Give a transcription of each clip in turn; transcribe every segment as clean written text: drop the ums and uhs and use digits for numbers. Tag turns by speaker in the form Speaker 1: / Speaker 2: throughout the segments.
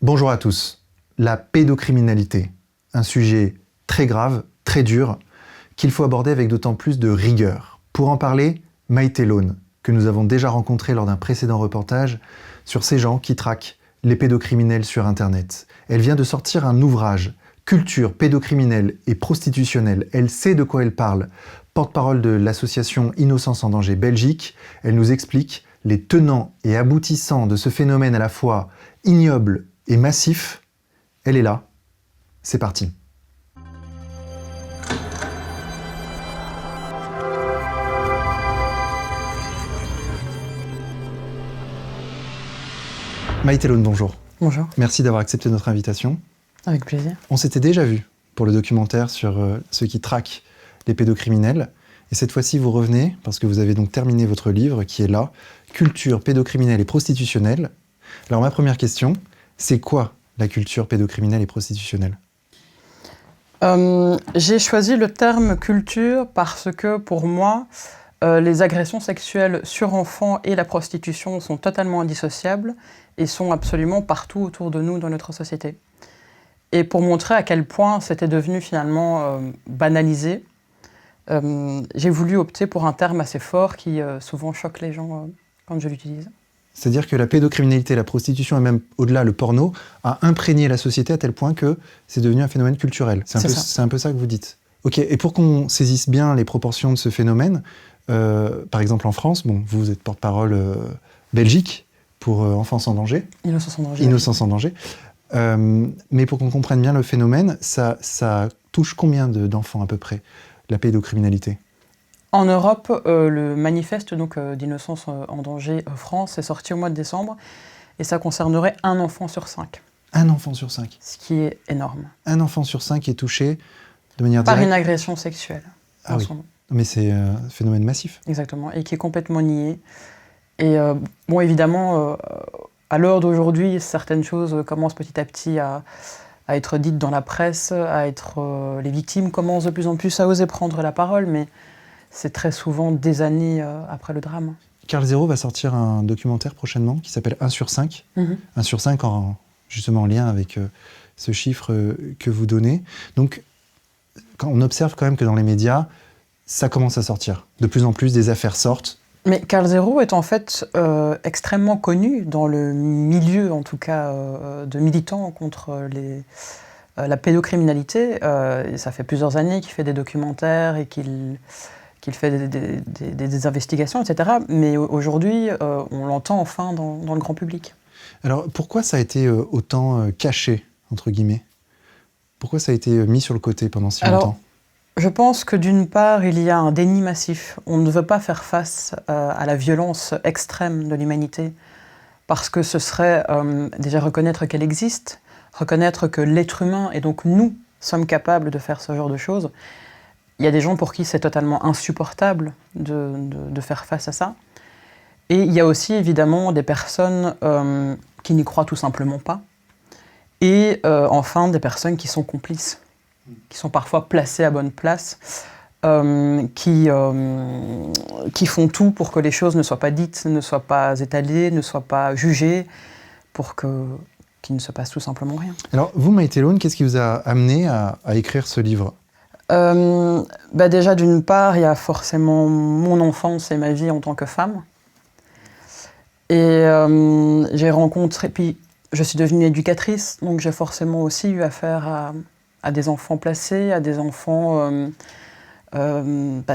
Speaker 1: Bonjour à tous. La pédocriminalité, un sujet très grave, très dur, qu'il faut aborder avec d'autant plus de rigueur. Pour en parler, Maïté Lone, que nous avons déjà rencontré lors d'un précédent reportage sur ces gens qui traquent les pédocriminels sur Internet. Elle vient de sortir un ouvrage, Culture pédocriminelle et prostitutionnelle. Elle sait de quoi elle parle. Porte-parole de l'association Innocence en danger Belgique, elle nous explique les tenants et aboutissants de ce phénomène à la fois ignoble et massif. Elle est là. C'est parti. Maïté Lone, bonjour.
Speaker 2: Bonjour.
Speaker 1: Merci d'avoir accepté notre invitation.
Speaker 2: Avec plaisir.
Speaker 1: On s'était déjà vu pour le documentaire sur ceux qui traquent les pédocriminels. Et cette fois-ci, vous revenez parce que vous avez donc terminé votre livre qui est là, Culture pédocriminelle et prostitutionnelle. Alors ma première question, c'est quoi la culture pédocriminelle et prostitutionnelle ?
Speaker 2: J'ai choisi le terme culture parce que pour moi, les agressions sexuelles sur enfants et la prostitution sont totalement indissociables et sont absolument partout autour de nous dans notre société. Et pour montrer à quel point c'était devenu finalement banalisé, j'ai voulu opter pour un terme assez fort qui souvent choque les gens quand je l'utilise.
Speaker 1: C'est-à-dire que la pédocriminalité, la prostitution et même au-delà le porno a imprégné la société à tel point que c'est devenu un phénomène culturel. C'est un peu ça que vous dites. Ok, et pour qu'on saisisse bien les proportions de ce phénomène, par exemple en France, bon, vous êtes porte-parole Belgique pour Enfance en danger.
Speaker 2: Innocence en danger.
Speaker 1: Innocence en danger. Mais pour qu'on comprenne bien le phénomène, ça touche combien d'enfants à peu près, la pédocriminalité ?
Speaker 2: En Europe, le manifeste d'Innocence en danger France est sorti au mois de décembre et ça concernerait un enfant sur 5.
Speaker 1: Un enfant sur 5.
Speaker 2: Ce qui est énorme.
Speaker 1: Un enfant sur 5 est touché de manière
Speaker 2: par
Speaker 1: directe.
Speaker 2: une agression sexuelle.
Speaker 1: Ah oui. Mais c'est un phénomène massif.
Speaker 2: Exactement, et qui est complètement nié. Et bon, évidemment, à l'heure d'aujourd'hui, certaines choses commencent petit à petit à être dites dans la presse, les victimes commencent de plus en plus à oser prendre la parole, mais c'est très souvent des années après le drame.
Speaker 1: Carl Zero va sortir un documentaire prochainement qui s'appelle 1 sur 5. 1 sur 5 justement en lien avec ce chiffre que vous donnez. Donc, quand on observe quand même que dans les médias, ça commence à sortir. De plus en plus, des affaires sortent.
Speaker 2: Mais Carl Zero est en fait extrêmement connu dans le milieu, en tout cas, de militants contre la pédocriminalité. Ça fait plusieurs années qu'il fait des documentaires et qu'il fait des investigations, etc. Mais aujourd'hui, on l'entend enfin dans le grand public.
Speaker 1: Alors, pourquoi ça a été autant caché, entre guillemets ? Pourquoi ça a été mis sur le côté pendant si longtemps ?
Speaker 2: Je pense que d'une part, il y a un déni massif. On ne veut pas faire face à la violence extrême de l'humanité parce que ce serait déjà reconnaître qu'elle existe, reconnaître que l'être humain, et donc nous, sommes capables de faire ce genre de choses. Il y a des gens pour qui c'est totalement insupportable de faire face à ça. Et il y a aussi évidemment des personnes qui n'y croient tout simplement pas. Et enfin des personnes qui sont complices, qui sont parfois placées à bonne place, qui font tout pour que les choses ne soient pas dites, ne soient pas étalées, ne soient pas jugées, pour qu'il ne se passe tout simplement rien.
Speaker 1: Alors vous, Maïté Lone, qu'est-ce qui vous a amené à écrire ce livre ?
Speaker 2: Déjà, d'une part, il y a forcément mon enfance et ma vie en tant que femme. Et j'ai rencontré... Puis, je suis devenue éducatrice, donc j'ai forcément aussi eu affaire à des enfants placés, à des enfants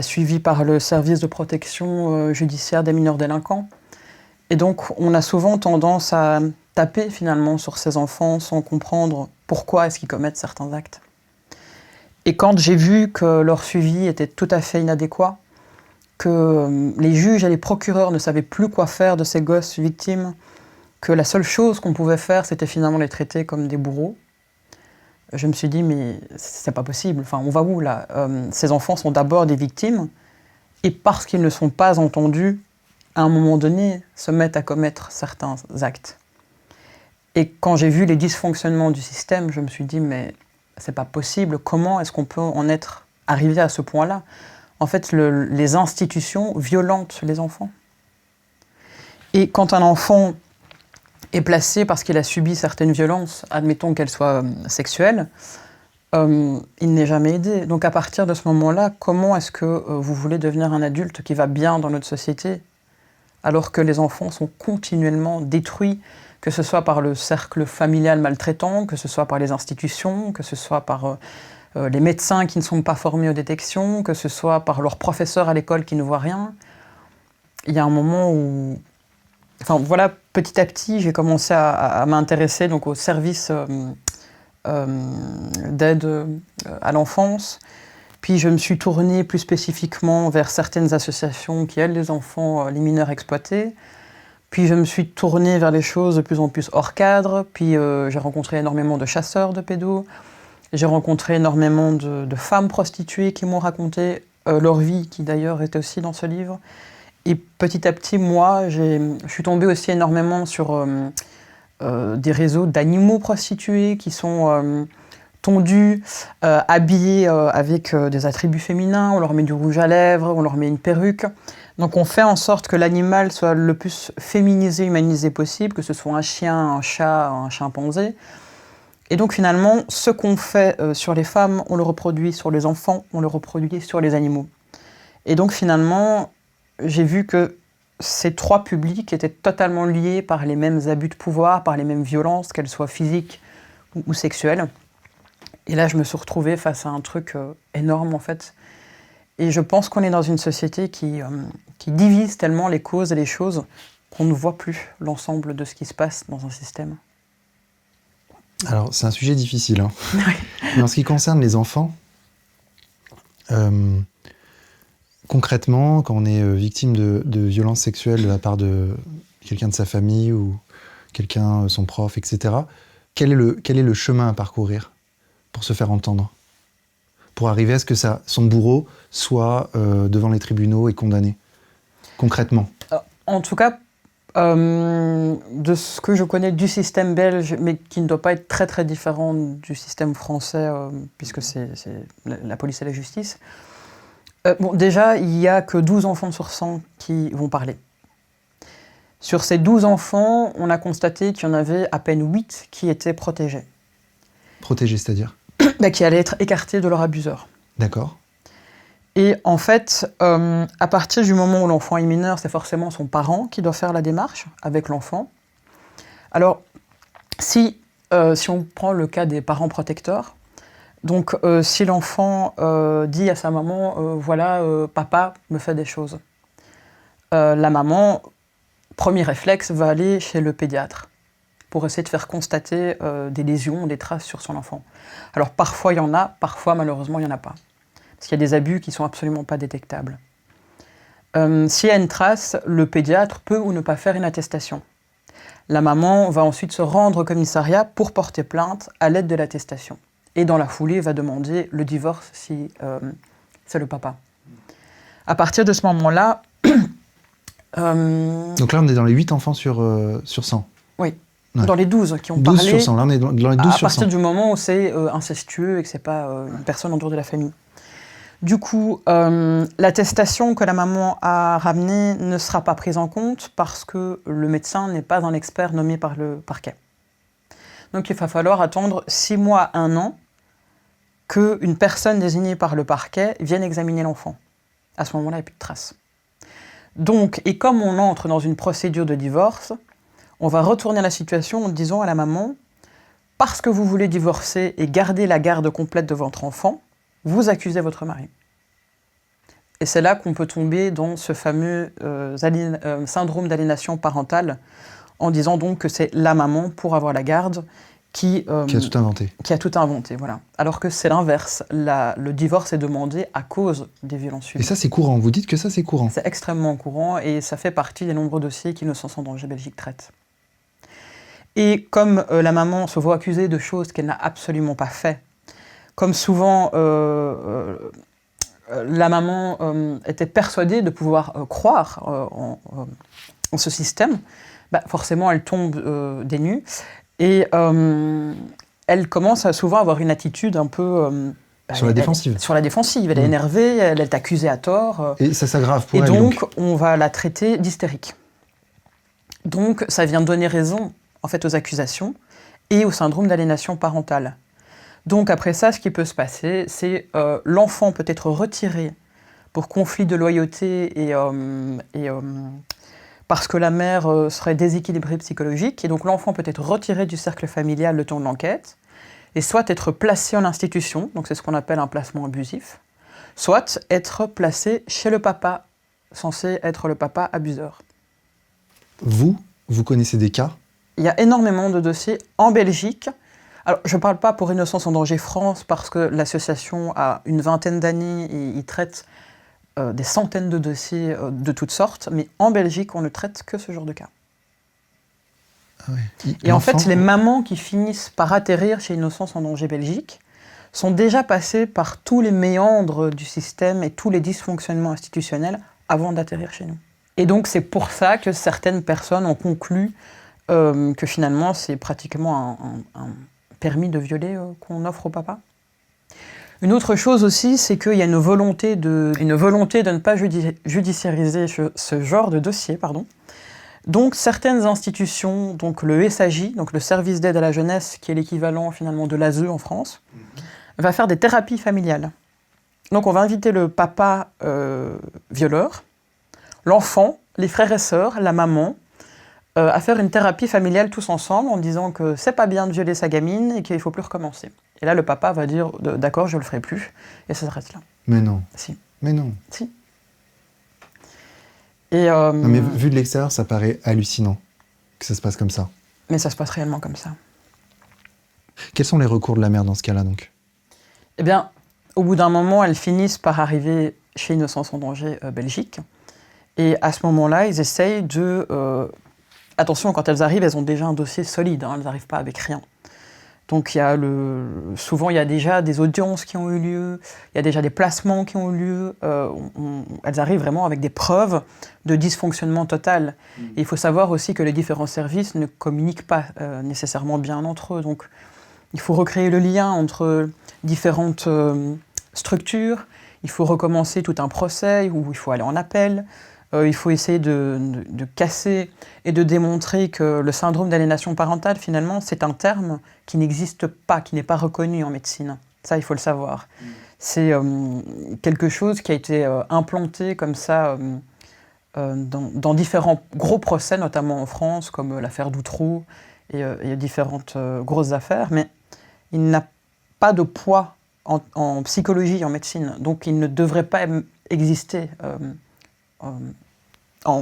Speaker 2: suivis par le service de protection judiciaire des mineurs délinquants. Et donc, on a souvent tendance à taper finalement sur ces enfants sans comprendre pourquoi est-ce qu'ils commettent certains actes. Et quand j'ai vu que leur suivi était tout à fait inadéquat, que les juges et les procureurs ne savaient plus quoi faire de ces gosses victimes, que la seule chose qu'on pouvait faire, c'était finalement les traiter comme des bourreaux, je me suis dit, mais c'est pas possible, enfin, on va où là ? Ces enfants sont d'abord des victimes, et parce qu'ils ne sont pas entendus, à un moment donné, se mettent à commettre certains actes. Et quand j'ai vu les dysfonctionnements du système, je me suis dit, mais c'est pas possible, comment est-ce qu'on peut en être arrivé à ce point-là ? En fait, les institutions violentent les enfants. Et quand un enfant est placé parce qu'il a subi certaines violences, admettons qu'elles soient sexuelles, il n'est jamais aidé. Donc à partir de ce moment-là, comment est-ce que vous voulez devenir un adulte qui va bien dans notre société, alors que les enfants sont continuellement détruits, que ce soit par le cercle familial maltraitant, que ce soit par les institutions, que ce soit par les médecins qui ne sont pas formés aux détections, que ce soit par leurs professeurs à l'école qui ne voient rien. Il y a un moment où... Enfin voilà, petit à petit, j'ai commencé à m'intéresser donc aux services d'aide à l'enfance. Puis je me suis tournée plus spécifiquement vers certaines associations qui aident les enfants, les mineurs exploités. Puis je me suis tournée vers les choses de plus en plus hors cadre. Puis j'ai rencontré énormément de chasseurs de pédos. J'ai rencontré énormément de femmes prostituées qui m'ont raconté leur vie, qui d'ailleurs était aussi dans ce livre. Et petit à petit, moi, je suis tombée aussi énormément sur des réseaux d'animaux prostitués qui sont tondus, habillés avec des attributs féminins. On leur met du rouge à lèvres, on leur met une perruque. Donc on fait en sorte que l'animal soit le plus féminisé, humanisé possible, que ce soit un chien, un chat, un chimpanzé. Et donc finalement, ce qu'on fait sur les femmes, on le reproduit sur les enfants, on le reproduit sur les animaux. Et donc finalement, j'ai vu que ces trois publics étaient totalement liés par les mêmes abus de pouvoir, par les mêmes violences, qu'elles soient physiques ou sexuelles. Et là, je me suis retrouvée face à un truc énorme, en fait. Et je pense qu'on est dans une société qui divise tellement les causes et les choses qu'on ne voit plus l'ensemble de ce qui se passe dans un système.
Speaker 1: Alors, c'est un sujet difficile. Hein.
Speaker 2: Oui.
Speaker 1: Mais en ce qui concerne les enfants, concrètement, quand on est victime de violences sexuelles de la part de quelqu'un de sa famille ou quelqu'un, son prof, etc., quel est le chemin à parcourir pour se faire entendre ? Pour arriver à ce que son bourreau soit devant les tribunaux et condamné, concrètement.
Speaker 2: En tout cas, de ce que je connais du système belge, mais qui ne doit pas être très très différent du système français, puisque c'est la police et la justice, bon, déjà, il n'y a que 12 enfants sur 100 qui vont parler. Sur ces 12 enfants, on a constaté qu'il y en avait à peine 8 qui étaient protégés.
Speaker 1: Protégés, c'est-à-dire ?
Speaker 2: Qui allaient être écartés de leur abuseur.
Speaker 1: D'accord.
Speaker 2: Et en fait, à partir du moment où l'enfant est mineur, c'est forcément son parent qui doit faire la démarche avec l'enfant. Alors, si on prend le cas des parents protecteurs, donc si l'enfant dit à sa maman « voilà, papa me fait des choses », la maman, premier réflexe, va aller chez le pédiatre pour essayer de faire constater des lésions, des traces sur son enfant. Alors parfois il y en a, parfois malheureusement il n'y en a pas. Parce qu'il y a des abus qui ne sont absolument pas détectables. S'il y a une trace, le pédiatre peut ou ne pas faire une attestation. La maman va ensuite se rendre au commissariat pour porter plainte à l'aide de l'attestation. Et dans la foulée, va demander le divorce si c'est le papa. À partir de ce moment-là...
Speaker 1: Donc là, on est dans les 8 enfants sur 100.
Speaker 2: Oui,
Speaker 1: ouais.
Speaker 2: Dans les 12 qui ont
Speaker 1: 12
Speaker 2: parlé...
Speaker 1: sur 100, là on est dans les 12 sur 100.
Speaker 2: À partir du moment où c'est incestueux et que ce n'est pas une personne en dehors de la famille. Du coup, l'attestation que la maman a ramenée ne sera pas prise en compte parce que le médecin n'est pas un expert nommé par le parquet. Donc il va falloir attendre 6 mois, 1 an qu'une personne désignée par le parquet vienne examiner l'enfant. À ce moment-là, il n'y a plus de traces. Donc, et comme on entre dans une procédure de divorce, on va retourner la situation en disant à la maman « Parce que vous voulez divorcer et garder la garde complète de votre enfant, vous accusez votre mari. » Et c'est là qu'on peut tomber dans ce fameux syndrome d'aliénation parentale, en disant donc que c'est la maman, pour avoir la garde, qui a
Speaker 1: tout inventé.
Speaker 2: Qui a tout inventé, voilà. Alors que c'est l'inverse. Le divorce est demandé à cause des violences subies.
Speaker 1: Et ça, c'est courant. Vous dites que ça, c'est courant.
Speaker 2: C'est extrêmement courant et ça fait partie des nombreux dossiers qu'Innocence en danger Belgique traite. Et comme la maman se voit accusée de choses qu'elle n'a absolument pas fait, comme souvent la maman était persuadée de pouvoir croire en ce système, forcément elle tombe des nues et elle commence à souvent avoir une attitude un peu...
Speaker 1: sur la défensive.
Speaker 2: Sur la défensive, elle est énervée, elle est accusée à tort.
Speaker 1: Et ça s'aggrave pour
Speaker 2: elle.
Speaker 1: Et
Speaker 2: donc, on va la traiter d'hystérique. Donc, ça vient donner raison en fait, aux accusations et au syndrome d'aliénation parentale. Donc après ça, ce qui peut se passer, c'est l'enfant peut être retiré pour conflit de loyauté et parce que la mère serait déséquilibrée psychologique, et donc l'enfant peut être retiré du cercle familial le temps de l'enquête, et soit être placé en institution, donc c'est ce qu'on appelle un placement abusif, soit être placé chez le papa, censé être le papa abuseur.
Speaker 1: Vous connaissez des cas?
Speaker 2: Il y a énormément de dossiers en Belgique. Alors, je ne parle pas pour Innocence en danger France, parce que l'association a une vingtaine d'années et il traite des centaines de dossiers de toutes sortes, mais en Belgique, on ne traite que ce genre de cas.
Speaker 1: Ah ouais.
Speaker 2: Et en fait, les mamans qui finissent par atterrir chez Innocence en danger Belgique sont déjà passées par tous les méandres du système et tous les dysfonctionnements institutionnels avant d'atterrir chez nous. Et donc, c'est pour ça que certaines personnes ont conclu que finalement, c'est pratiquement un permis de violer qu'on offre au papa. Une autre chose aussi, c'est qu'il y a une volonté de ne pas judiciariser ce genre de dossier, pardon. Donc certaines institutions, donc le SAJ, donc le service d'aide à la jeunesse, qui est l'équivalent finalement de l'ASE en France, va faire des thérapies familiales. Donc on va inviter le papa violeur, l'enfant, les frères et sœurs, la maman, à faire une thérapie familiale tous ensemble en disant que c'est pas bien de violer sa gamine et qu'il faut plus recommencer. Et là, le papa va dire « d'accord, je le ferai plus », et ça s'arrête là.
Speaker 1: Mais non.
Speaker 2: Si.
Speaker 1: Mais non.
Speaker 2: Si. Et
Speaker 1: Non, mais vu de l'extérieur, ça paraît hallucinant que ça se passe comme ça.
Speaker 2: Mais ça se passe réellement comme ça.
Speaker 1: Quels sont les recours de la mère dans ce cas-là, donc?
Speaker 2: Eh bien, au bout d'un moment, elles finissent par arriver chez Innocence en danger Belgique. Et à ce moment-là, ils essayent de... attention, quand elles arrivent, elles ont déjà un dossier solide, hein, elles n'arrivent pas avec rien. Donc souvent, il y a déjà des audiences qui ont eu lieu, il y a déjà des placements qui ont eu lieu. Elles arrivent vraiment avec des preuves de dysfonctionnement total. Et il faut savoir aussi que les différents services ne communiquent pas nécessairement bien entre eux. Donc il faut recréer le lien entre différentes structures, il faut recommencer tout un procès où il faut aller en appel. Il faut essayer de casser et de démontrer que le syndrome d'aliénation parentale, finalement, c'est un terme qui n'existe pas, qui n'est pas reconnu en médecine. Ça, il faut le savoir. C'est quelque chose qui a été implanté comme ça dans différents gros procès, notamment en France, comme l'affaire Doutreau et différentes grosses affaires, mais il n'a pas de poids en psychologie et en médecine. Donc, il ne devrait pas exister
Speaker 1: ça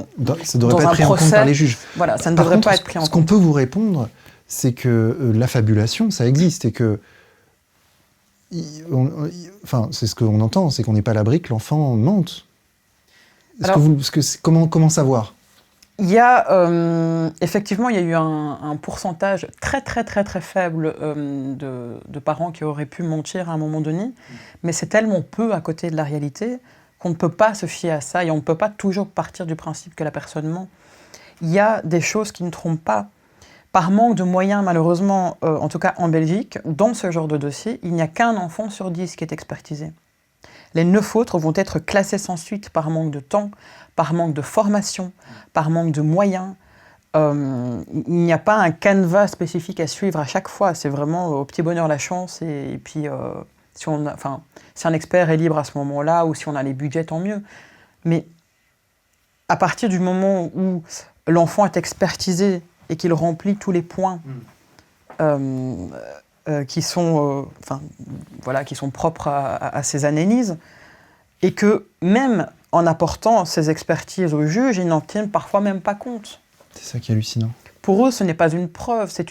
Speaker 1: ne devrait pas être pris en compte par les juges.
Speaker 2: Voilà, ça ne devrait pas être pris en compte.
Speaker 1: Ce qu'on peut vous répondre, c'est que l'affabulation, ça existe et que... Enfin, c'est ce qu'on entend, c'est qu'on n'est pas à l'abri que l'enfant mente. Comment savoir?
Speaker 2: Il y a, effectivement, il y a eu un pourcentage très faible de parents qui auraient pu mentir à un moment donné, mais c'est tellement peu à côté de la réalité qu'on ne peut pas se fier à ça et on ne peut pas toujours partir du principe que la personne ment. Il y a des choses qui ne trompent pas. Par manque de moyens, malheureusement, en tout cas en Belgique, dans ce genre de dossier, il n'y a qu'un enfant sur 10 qui est expertisé. Les 9 autres vont être classés sans suite par manque de temps, par manque de formation, par manque de moyens. Il n'y a pas un canevas spécifique à suivre à chaque fois. C'est vraiment au petit bonheur la chance et puis... si un expert est libre à ce moment-là ou si on a les budgets, tant mieux. Mais à partir du moment où l'enfant est expertisé et qu'il remplit tous les points qui sont propres à ces analyses, et que même en apportant ces expertises au juge, ils n'en tiennent parfois même pas compte.
Speaker 1: C'est ça qui est hallucinant.
Speaker 2: Pour eux, ce n'est pas une preuve, c'est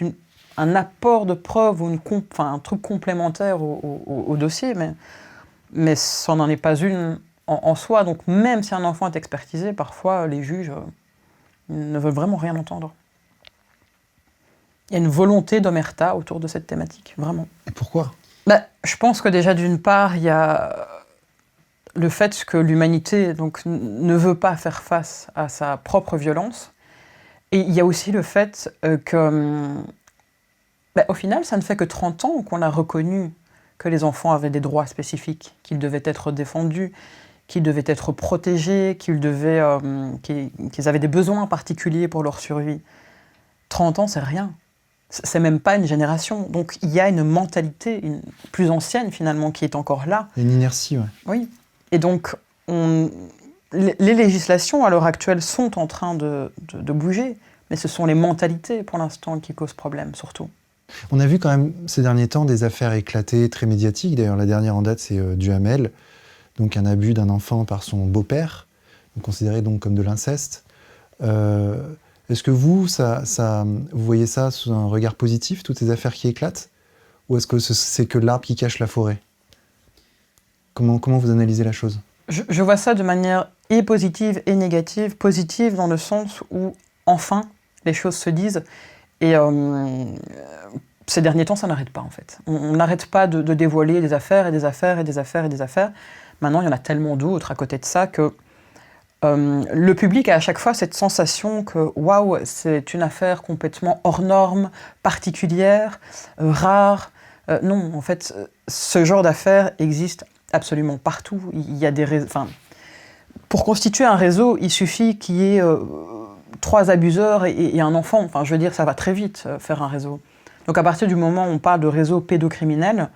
Speaker 2: un apport de preuve ou un truc complémentaire au dossier, mais ça n'en est pas une en soi. Donc même si un enfant est expertisé, parfois les juges ne veulent vraiment rien entendre. Il y a une volonté d'omerta autour de cette thématique, vraiment.
Speaker 1: Et pourquoi?
Speaker 2: Je pense que déjà d'une part, il y a le fait que l'humanité donc, ne veut pas faire face à sa propre violence. Et il y a aussi le fait que... au final, ça ne fait que 30 ans qu'on a reconnu que les enfants avaient des droits spécifiques, qu'ils devaient être défendus, qu'ils devaient être protégés, qu'ils avaient des besoins particuliers pour leur survie. 30 ans, c'est rien. C'est même pas une génération. Donc il y a une mentalité plus ancienne finalement qui est encore là.
Speaker 1: Une inertie, ouais.
Speaker 2: Oui. Et donc les législations à l'heure actuelle sont en train de bouger, mais ce sont les mentalités pour l'instant qui causent problème surtout.
Speaker 1: On a vu quand même ces derniers temps des affaires éclatées, très médiatiques. D'ailleurs, la dernière en date, c'est Duhamel, donc un abus d'un enfant par son beau-père, considéré donc comme de l'inceste. Est-ce que vous voyez ça sous un regard positif, toutes ces affaires qui éclatent? Ou est-ce que c'est que l'arbre qui cache la forêt? Comment vous analysez la chose?
Speaker 2: Je vois ça de manière et positive et négative. Positive dans le sens où, enfin, les choses se disent. Et ces derniers temps, ça n'arrête pas, en fait. On n'arrête pas de dévoiler des affaires et des affaires et des affaires et des affaires. Maintenant, il y en a tellement d'autres à côté de ça que le public a à chaque fois cette sensation que waouh, c'est une affaire complètement hors norme, particulière, rare. Non, en fait, ce genre d'affaires existe absolument partout. Il y a pour constituer un réseau, il suffit qu'il y ait 3 abuseurs et un enfant. Enfin, je veux dire, ça va très vite faire un réseau. Donc à partir du moment où on parle de réseau pédocriminel,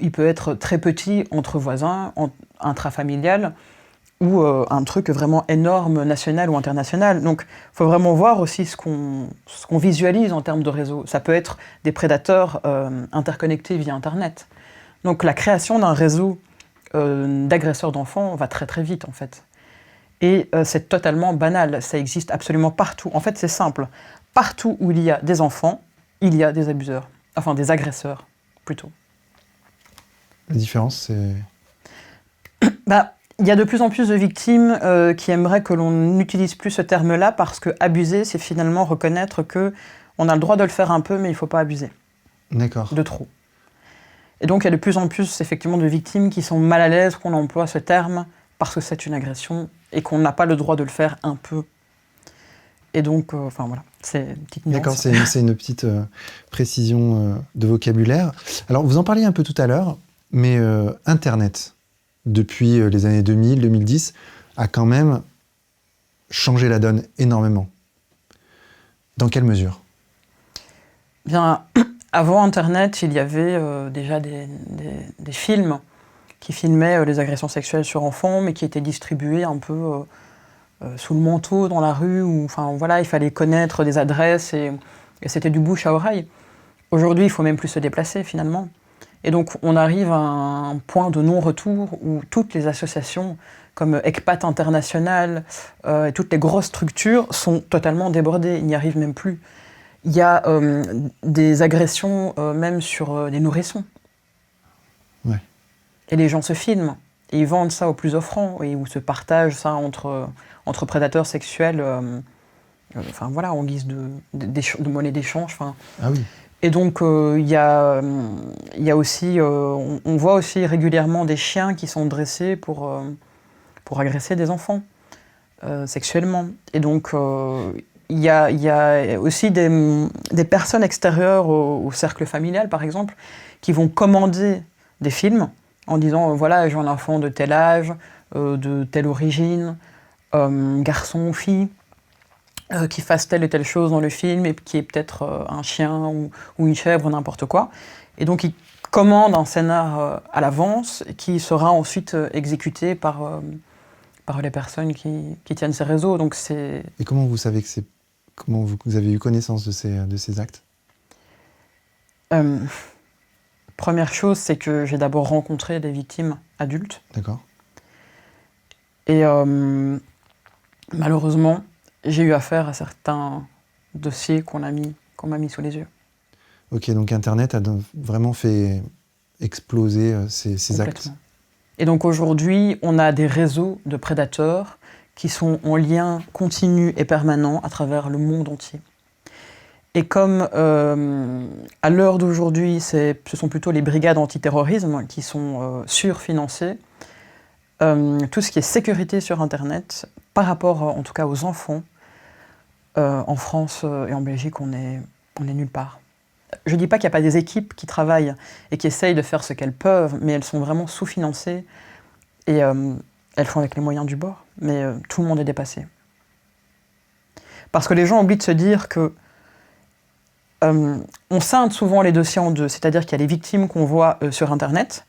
Speaker 2: il peut être très petit entre voisins, intrafamilial, ou un truc vraiment énorme, national ou international. Donc il faut vraiment voir aussi ce qu'on visualise en termes de réseau. Ça peut être des prédateurs interconnectés via Internet. Donc la création d'un réseau d'agresseurs d'enfants va très très vite en fait. Et c'est totalement banal, ça existe absolument partout. En fait c'est simple, partout où il y a des enfants, il y a des abuseurs. Enfin des agresseurs, plutôt.
Speaker 1: La différence c'est...
Speaker 2: Il y a de plus en plus de victimes qui aimeraient que l'on n'utilise plus ce terme-là parce que abuser, c'est finalement reconnaître qu'on a le droit de le faire un peu, mais il ne faut pas abuser.
Speaker 1: D'accord.
Speaker 2: De trop. Et donc il y a de plus en plus effectivement de victimes qui sont mal à l'aise qu'on emploie ce terme parce que c'est une agression et qu'on n'a pas le droit de le faire un peu. Et donc, voilà, c'est une petite nuance.
Speaker 1: D'accord, c'est une petite précision de vocabulaire. Alors, vous en parliez un peu tout à l'heure, mais Internet, depuis les années 2000, 2010, a quand même changé la donne énormément. Dans quelle mesure?
Speaker 2: Bien, avant Internet, il y avait déjà des films qui filmaient les agressions sexuelles sur enfants, mais qui étaient distribués un peu sous le manteau dans la rue, où il fallait connaître des adresses et c'était du bouche à oreille. Aujourd'hui, il ne faut même plus se déplacer finalement. Et donc on arrive à un point de non-retour où toutes les associations comme ECPAT International et toutes les grosses structures sont totalement débordées, ils n'y arrivent même plus. Il y a des agressions même sur des nourrissons.
Speaker 1: Ouais.
Speaker 2: Et les gens se filment, et ils vendent ça aux plus offrants, ou se partagent ça entre prédateurs sexuels, en guise de monnaie d'échange.
Speaker 1: Ah oui.
Speaker 2: Et donc, il y a aussi, on voit aussi régulièrement des chiens qui sont dressés pour agresser des enfants sexuellement. Et donc, il y a aussi des personnes extérieures au cercle familial, par exemple, qui vont commander des films en disant voilà, j'ai un enfant de tel âge, de telle origine, garçon ou fille, qui fasse telle et telle chose dans le film et qui est peut-être un chien ou une chèvre, n'importe quoi. Et donc ils commandent un scénar à l'avance qui sera ensuite exécuté par les personnes qui tiennent ces réseaux. Donc c'est...
Speaker 1: Et comment vous savez que comment vous avez eu connaissance de ces actes?
Speaker 2: Première chose, c'est que j'ai d'abord rencontré des victimes adultes.
Speaker 1: D'accord.
Speaker 2: Et malheureusement, j'ai eu affaire à certains dossiers qu'on m'a mis sous les yeux.
Speaker 1: Ok, donc Internet a vraiment fait exploser ces actes.
Speaker 2: Et donc aujourd'hui, on a des réseaux de prédateurs qui sont en lien continu et permanent à travers le monde entier. Et comme à l'heure d'aujourd'hui, ce sont plutôt les brigades antiterrorisme qui sont surfinancées, tout ce qui est sécurité sur Internet, par rapport en tout cas aux enfants, en France et en Belgique, on est nulle part. Je ne dis pas qu'il n'y a pas des équipes qui travaillent et qui essayent de faire ce qu'elles peuvent, mais elles sont vraiment sous-financées et elles font avec les moyens du bord. Mais tout le monde est dépassé. Parce que les gens oublient de se dire que on scinde souvent les dossiers en deux, c'est-à-dire qu'il y a les victimes qu'on voit sur Internet,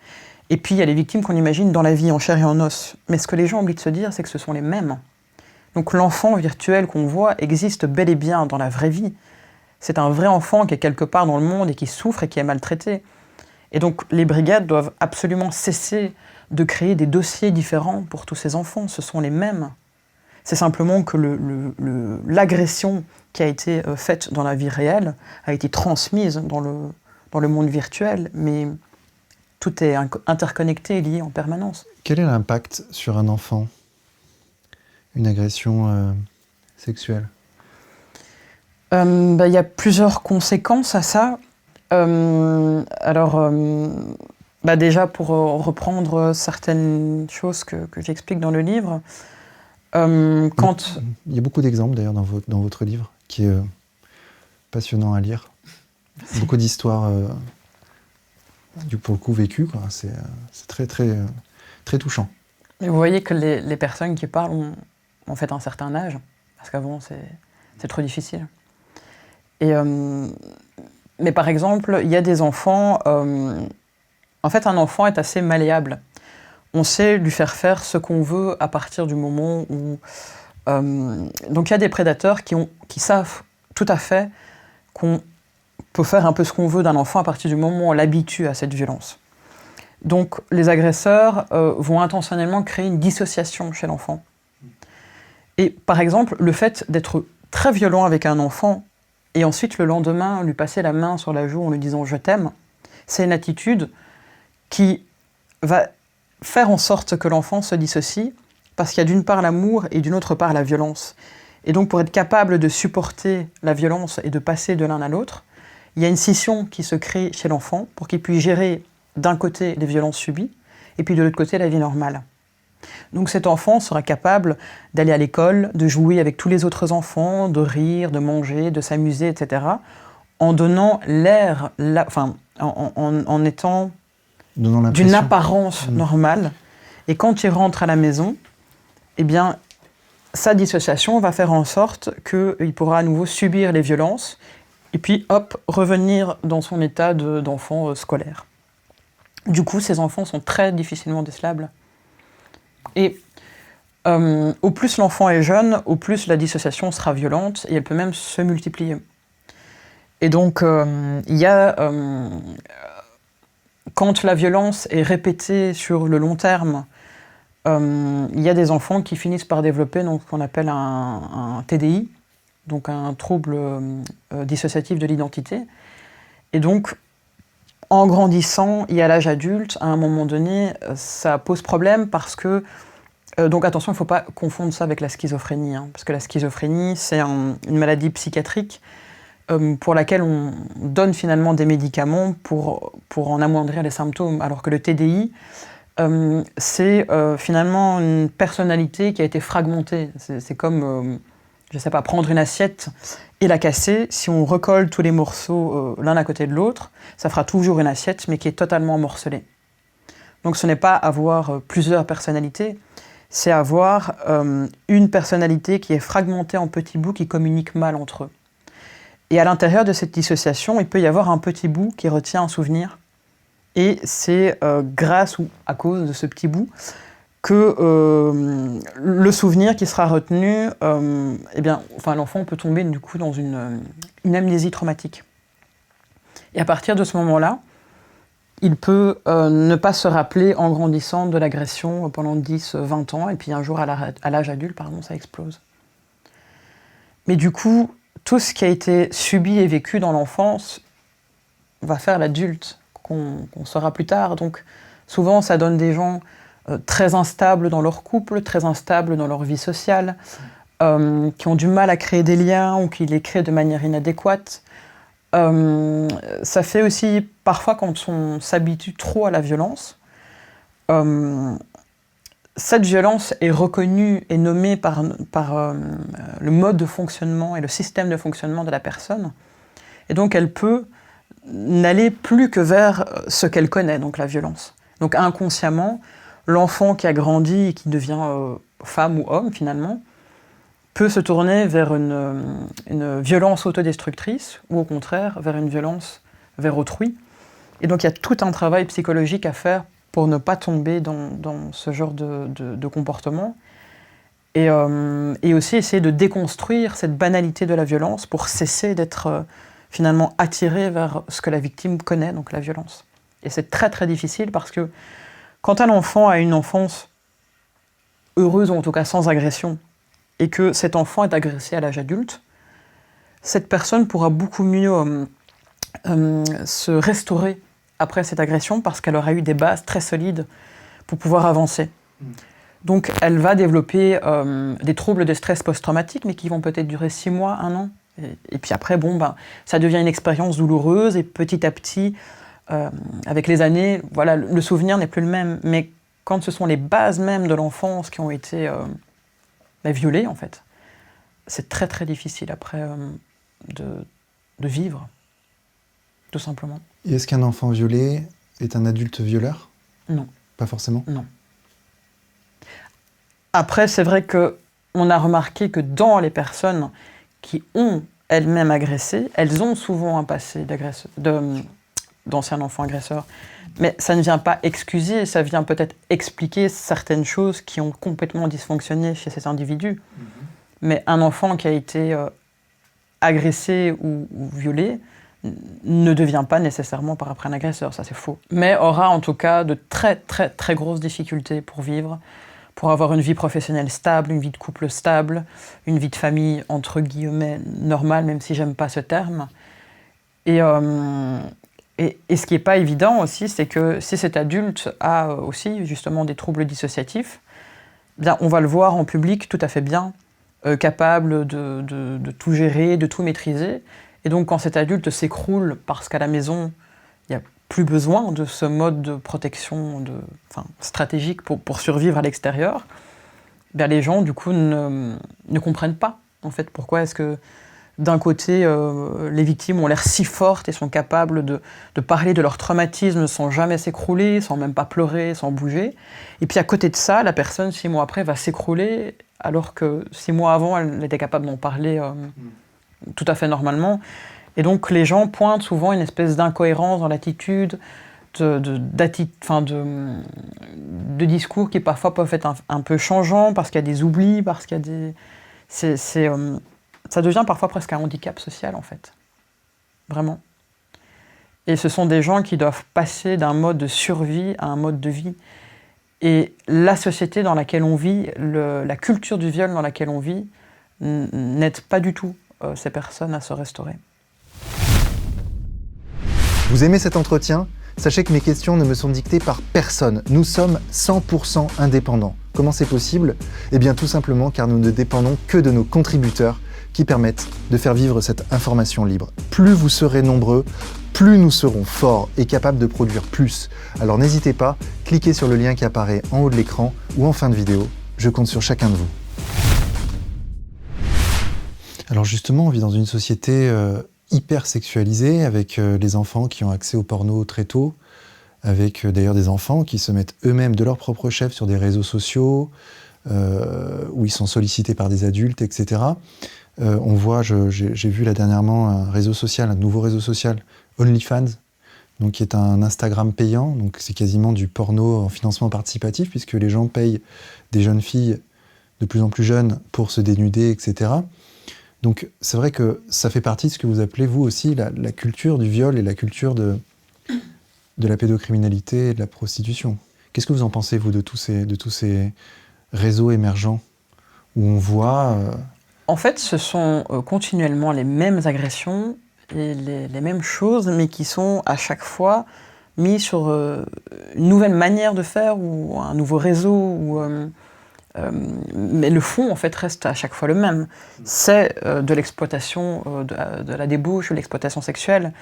Speaker 2: et puis il y a les victimes qu'on imagine dans la vie, en chair et en os. Mais ce que les gens oublient de se dire, c'est que ce sont les mêmes. Donc l'enfant virtuel qu'on voit existe bel et bien dans la vraie vie. C'est un vrai enfant qui est quelque part dans le monde et qui souffre et qui est maltraité. Et donc les brigades doivent absolument cesser de créer des dossiers différents pour tous ces enfants. Ce sont les mêmes. C'est simplement que l'agression qui a été faite dans la vie réelle a été transmise dans le monde virtuel, mais tout est interconnecté et lié en permanence.
Speaker 1: Quel est l'impact sur un enfant, une agression sexuelle ?
Speaker 2: Il y a plusieurs conséquences à ça. Déjà, pour reprendre certaines choses que j'explique dans le livre,
Speaker 1: Il y a beaucoup d'exemples d'ailleurs dans votre livre, qui est passionnant à lire. Merci. Beaucoup d'histoires, pour le coup, vécues, quoi. C'est très, très, très touchant.
Speaker 2: Mais vous voyez que les personnes qui parlent ont en fait un certain âge, parce qu'avant, c'est trop difficile. Mais par exemple, il y a des enfants... en fait, un enfant est assez malléable. On sait lui faire ce qu'on veut à partir du moment où... donc il y a des prédateurs qui savent tout à fait qu'on peut faire un peu ce qu'on veut d'un enfant à partir du moment où on l'habitue à cette violence. Donc les agresseurs vont intentionnellement créer une dissociation chez l'enfant. Et par exemple, le fait d'être très violent avec un enfant et ensuite le lendemain lui passer la main sur la joue en lui disant « je t'aime », c'est une attitude qui va faire en sorte que l'enfant se dissocie, parce qu'il y a d'une part l'amour et d'une autre part la violence. Et donc pour être capable de supporter la violence et de passer de l'un à l'autre, il y a une scission qui se crée chez l'enfant pour qu'il puisse gérer d'un côté les violences subies et puis de l'autre côté la vie normale. Donc cet enfant sera capable d'aller à l'école, de jouer avec tous les autres enfants, de rire, de manger, de s'amuser, etc. en donnant l'air, en étant d'une apparence normale. Et quand il rentre à la maison, eh bien, sa dissociation va faire en sorte qu'il pourra à nouveau subir les violences et puis, hop, revenir dans son état d'enfant scolaire. Du coup, ces enfants sont très difficilement décelables. Et au plus l'enfant est jeune, au plus la dissociation sera violente et elle peut même se multiplier. Et donc, il y a... quand la violence est répétée sur le long terme, il y a des enfants qui finissent par développer ce qu'on appelle un TDI, donc un trouble dissociatif de l'identité. Et donc, en grandissant et à l'âge adulte, à un moment donné, ça pose problème parce que... donc attention, il ne faut pas confondre ça avec la schizophrénie, parce que la schizophrénie, c'est une maladie psychiatrique pour laquelle on donne finalement des médicaments pour en amoindrir les symptômes, alors que le TDI, c'est finalement une personnalité qui a été fragmentée. C'est comme, je ne sais pas, prendre une assiette et la casser. Si on recolle tous les morceaux l'un à côté de l'autre, ça fera toujours une assiette, mais qui est totalement morcelée. Donc ce n'est pas avoir plusieurs personnalités, c'est avoir une personnalité qui est fragmentée en petits bouts qui communiquent mal entre eux. Et à l'intérieur de cette dissociation, il peut y avoir un petit bout qui retient un souvenir. Et c'est grâce ou à cause de ce petit bout que le souvenir qui sera retenu, l'enfant peut tomber du coup dans une amnésie traumatique. Et à partir de ce moment-là, il peut ne pas se rappeler en grandissant de l'agression pendant 10-20 ans, et puis un jour à l'âge adulte, ça explose. Mais du coup, tout ce qui a été subi et vécu dans l'enfance va faire l'adulte qu'on sera plus tard. Donc souvent, ça donne des gens très instables dans leur couple, très instables dans leur vie sociale, qui ont du mal à créer des liens ou qui les créent de manière inadéquate. Ça fait aussi, parfois, quand on s'habitue trop à la violence, cette violence est reconnue et nommée par le mode de fonctionnement et le système de fonctionnement de la personne. Et donc, elle peut n'aller plus que vers ce qu'elle connaît, donc la violence. Donc, inconsciemment, l'enfant qui a grandi et qui devient femme ou homme, finalement, peut se tourner vers une violence autodestructrice ou au contraire vers une violence vers autrui. Et donc il y a tout un travail psychologique à faire pour ne pas tomber dans ce genre de comportement. Et aussi essayer de déconstruire cette banalité de la violence pour cesser d'être finalement attiré vers ce que la victime connaît, donc la violence. Et c'est très très difficile parce que quand un enfant a une enfance heureuse, ou en tout cas sans agression, et que cet enfant est agressé à l'âge adulte, cette personne pourra beaucoup mieux se restaurer après cette agression parce qu'elle aura eu des bases très solides pour pouvoir avancer. Donc elle va développer des troubles de stress post-traumatique, mais qui vont peut-être durer 6 mois, 1 an. Et puis après, ça devient une expérience douloureuse, et petit à petit, avec les années, voilà, le souvenir n'est plus le même. Mais quand ce sont les bases même de l'enfance qui ont été violées, en fait, c'est très très difficile après de vivre, tout simplement.
Speaker 1: Et est-ce qu'un enfant violé est un adulte violeur?
Speaker 2: Non.
Speaker 1: Pas forcément?
Speaker 2: Non. Après, c'est vrai qu'on a remarqué que dans les personnes qui ont elles-mêmes agressé, elles ont souvent un passé d'ancien enfant agresseur. Mais ça ne vient pas excuser, ça vient peut-être expliquer certaines choses qui ont complètement dysfonctionné chez ces individus. Mais un enfant qui a été agressé ou violé ne devient pas nécessairement par après un agresseur, ça c'est faux. Mais aura en tout cas de très très très grosses difficultés pour vivre, pour avoir une vie professionnelle stable, une vie de couple stable, une vie de famille entre guillemets normale, même si j'aime pas ce terme. Et ce qui n'est pas évident aussi, c'est que si cet adulte a aussi justement des troubles dissociatifs, bien, on va le voir en public tout à fait bien, capable de tout gérer, de tout maîtriser. Et donc quand cet adulte s'écroule parce qu'à la maison, il n'y a plus besoin de ce mode de protection stratégique pour survivre à l'extérieur, bien, les gens du coup ne comprennent pas en fait pourquoi est-ce que d'un côté, les victimes ont l'air si fortes et sont capables de parler de leur traumatisme sans jamais s'écrouler, sans même pas pleurer, sans bouger. Et puis à côté de ça, la personne, 6 mois après, va s'écrouler, alors que 6 mois avant, elle était capable d'en parler tout à fait normalement. Et donc les gens pointent souvent une espèce d'incohérence dans l'attitude, de discours qui parfois peuvent être un peu changeants, parce qu'il y a des oublis, parce qu'il y a des... ça devient parfois presque un handicap social, en fait. Vraiment. Et ce sont des gens qui doivent passer d'un mode de survie à un mode de vie. Et la société dans laquelle on vit, la culture du viol dans laquelle on vit, n'aide pas du tout ces personnes à se restaurer.
Speaker 1: Vous aimez cet entretien? Sachez que mes questions ne me sont dictées par personne. Nous sommes 100% indépendants. Comment c'est possible? Eh bien tout simplement car nous ne dépendons que de nos contributeurs qui permettent de faire vivre cette information libre. Plus vous serez nombreux, plus nous serons forts et capables de produire plus. Alors n'hésitez pas, cliquez sur le lien qui apparaît en haut de l'écran ou en fin de vidéo. Je compte sur chacun de vous. Alors justement, on vit dans une société hyper sexualisée, avec les enfants qui ont accès au porno très tôt, avec d'ailleurs des enfants qui se mettent eux-mêmes de leur propre chef sur des réseaux sociaux, où ils sont sollicités par des adultes, etc. On voit, j'ai vu là dernièrement un nouveau réseau social, OnlyFans, donc qui est un Instagram payant, donc c'est quasiment du porno en financement participatif, puisque les gens payent des jeunes filles de plus en plus jeunes pour se dénuder, etc. Donc c'est vrai que ça fait partie de ce que vous appelez vous aussi la culture du viol et la culture de la pédocriminalité et de la prostitution. Qu'est-ce que vous en pensez, vous, de tous ces réseaux émergents où on voit...
Speaker 2: En fait, ce sont continuellement les mêmes agressions et les mêmes choses, mais qui sont à chaque fois mis sur une nouvelle manière de faire ou un nouveau réseau. Mais le fond, en fait, reste à chaque fois le même. C'est de l'exploitation, de la débauche, de l'exploitation sexuelle.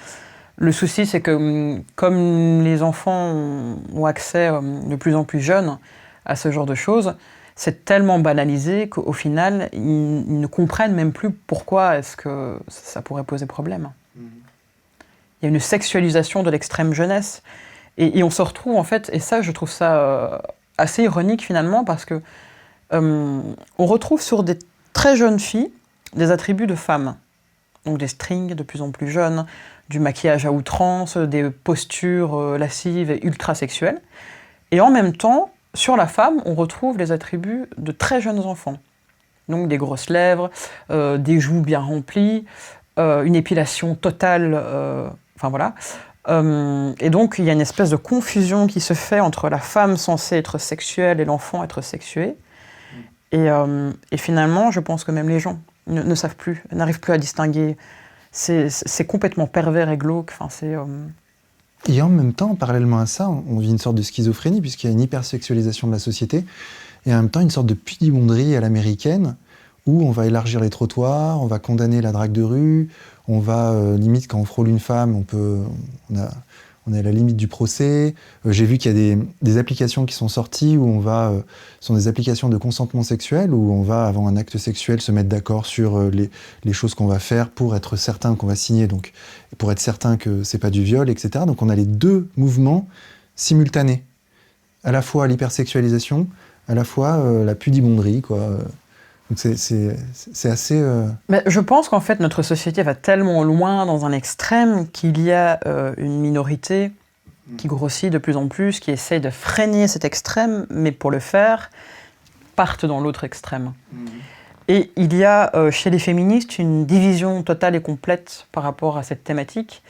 Speaker 2: Le souci, c'est que comme les enfants ont accès de plus en plus jeunes à ce genre de choses, c'est tellement banalisé qu'au final, ils ne comprennent même plus pourquoi est-ce que ça pourrait poser problème. Il y a une sexualisation de l'extrême jeunesse. Et on se retrouve, en fait, et ça, je trouve ça assez ironique, finalement, parce que on retrouve sur des très jeunes filles des attributs de femmes. Donc des strings de plus en plus jeunes, du maquillage à outrance, des postures lascives et ultra sexuelles. Et en même temps, sur la femme, on retrouve les attributs de très jeunes enfants. Donc des grosses lèvres, des joues bien remplies, une épilation totale, enfin voilà. Et donc il y a une espèce de confusion qui se fait entre la femme censée être sexuelle et l'enfant être sexué. Et finalement, je pense que même les gens ne savent plus, n'arrivent plus à distinguer. C'est complètement pervers et glauque. Enfin,
Speaker 1: Et en même temps, parallèlement à ça, on vit une sorte de schizophrénie, puisqu'il y a une hypersexualisation de la société, et en même temps une sorte de pudibonderie à l'américaine, où on va élargir les trottoirs, on va condamner la drague de rue, on va, limite, quand on frôle une femme, on est à la limite du procès. J'ai vu qu'il y a des applications qui sont sorties où ce sont des applications de consentement sexuel, où on va, avant un acte sexuel, se mettre d'accord sur les choses qu'on va faire pour être certain qu'on va signer, donc pour être certain que c'est pas du viol, etc. Donc on a les deux mouvements simultanés. À la fois l'hypersexualisation, à la fois la pudibonderie, quoi. Donc c'est assez...
Speaker 2: Mais je pense qu'en fait, notre société va tellement loin dans un extrême qu'il y a une minorité qui grossit de plus en plus, qui essaye de freiner cet extrême, mais pour le faire, partent dans l'autre extrême. Et il y a chez les féministes une division totale et complète par rapport à cette thématique.